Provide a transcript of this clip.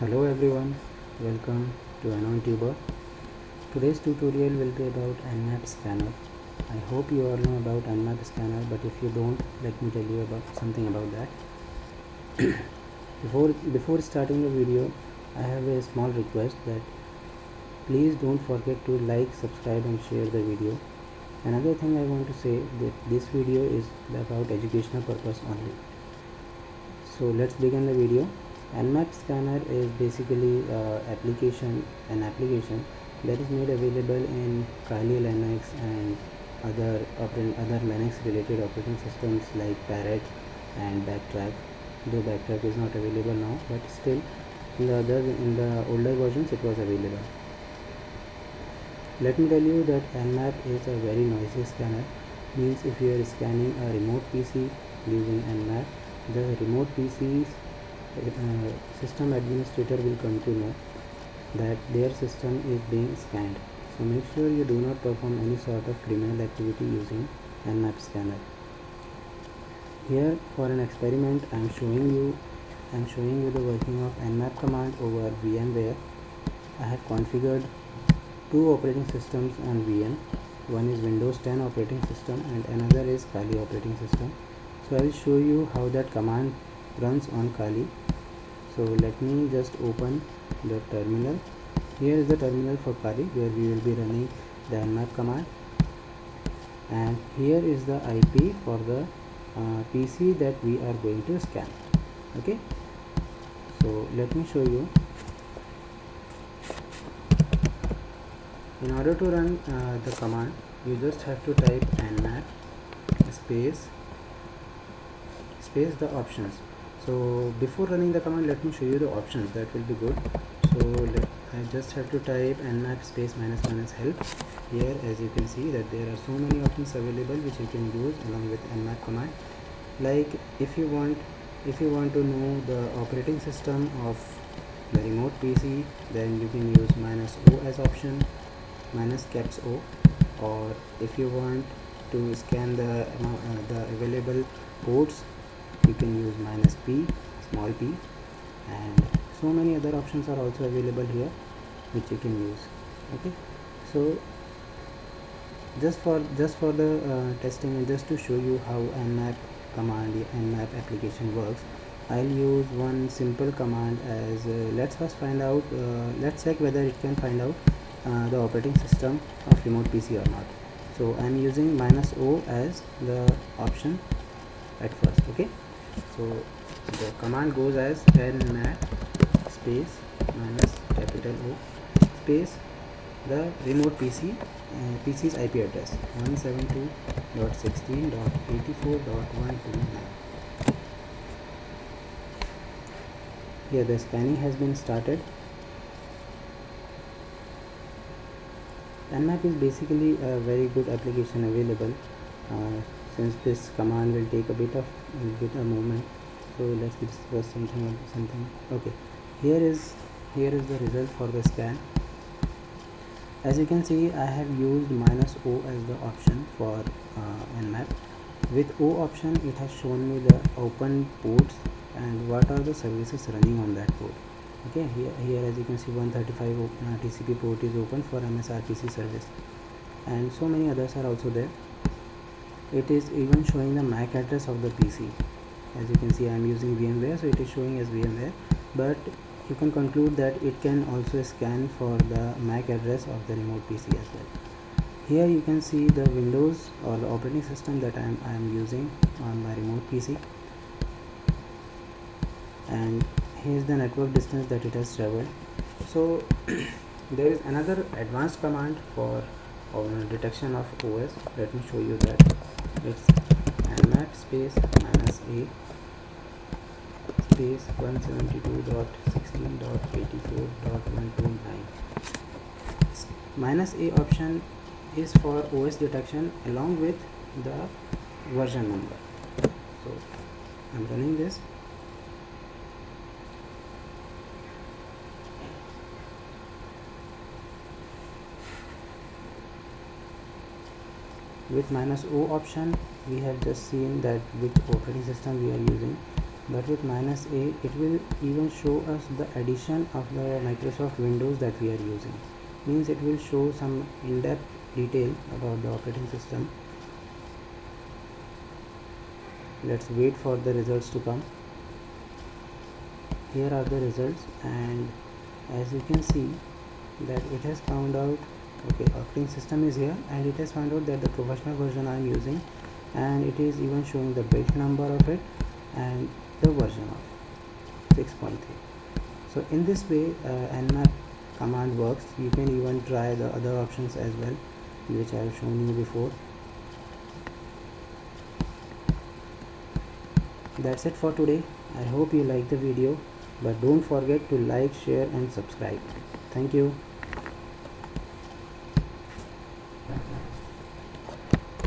Hello everyone, welcome to AnonTuber. Today's tutorial will be about nmap scanner. I hope you all know about nmap scanner, but if you don't, let me tell you about something about that. Before starting the video, I have a small request that please don't forget to like, subscribe and share the video. Another thing I want to say that this video is about educational purpose only. So let's begin the video. Nmap scanner is basically an application that is made available in Kali Linux and other Linux related operating systems like Parrot and Backtrack. Though Backtrack is not available now, but still in the older versions it was available. Let me tell you that Nmap is a very noisy scanner. Means if you are scanning a remote PC using Nmap, the remote PC's system administrator will come to know that their system is being scanned. So make sure you do not perform any sort of criminal activity using nmap scanner. Here for an experiment I am showing you the working of nmap command over VMware. I have configured two operating systems on VM. One is Windows 10 operating system and another is Kali operating system. So I will show you how that command runs on Kali. So let me just open the terminal. Here is the terminal for Kali where we will be running the nmap command, and here is the IP for the PC that we are going to scan. Okay, so let me show you. In order to run the command, you just have to type nmap space the options. So before running the command, let me show you the options, that will be good. So I just have to type nmap space -- help. Here as you can see that there are so many options available which you can use along with nmap command. Like if you want to know the operating system of the remote PC, then you can use -o as option, -caps O. Or if you want to scan the available ports, you can use -p, small p, and so many other options are also available here which you can use. Okay, so just for the testing and just to show you how nmap command, nmap application works, I'll use one simple command as let's first find out, let's check whether it can find out the operating system of remote PC or not. So I'm using -o as the option at first. Okay, so the command goes as nmap space -O space the remote PC's IP address 172.16.84.129. Here the scanning has been started. Nmap is basically a very good application available. Since this command will take a bit of movement, so let's discuss something. Okay, here is the result for the scan. As you can see, I have used -o as the option for nmap. With O option, it has shown me the open ports and what are the services running on that port. Okay, here as you can see 135 TCP port is open for MSRPC service, and so many others are also there. It is even showing the MAC address of the PC. As you can see, I am using VMware, so it is showing as VMware, but you can conclude that it can also scan for the MAC address of the remote PC as well. Here you can see the Windows or the operating system that I am using on my remote PC, and here is the network distance that it has traveled. So there is another advanced command for detection of OS. Let me show you that. It's nmap space -a space 172.16.84.129. -a option is for OS detection along with the version number. So I'm running this. With -o option, we have just seen that which operating system we are using. but with -a it will even show us the addition of the Microsoft Windows that we are using. Means it will show some in-depth detail about the operating system. Let's wait for the results to come. Here are the results, and as you can see that it has found out, okay, operating system is here, and it has found out that the professional version I am using, and it is even showing the build number of it and the version of 6.3. so in this way nmap command works. You can even try the other options as well, which I have shown you before. That's it for today. I hope you like the video, but don't forget to like, share and subscribe. Thank you.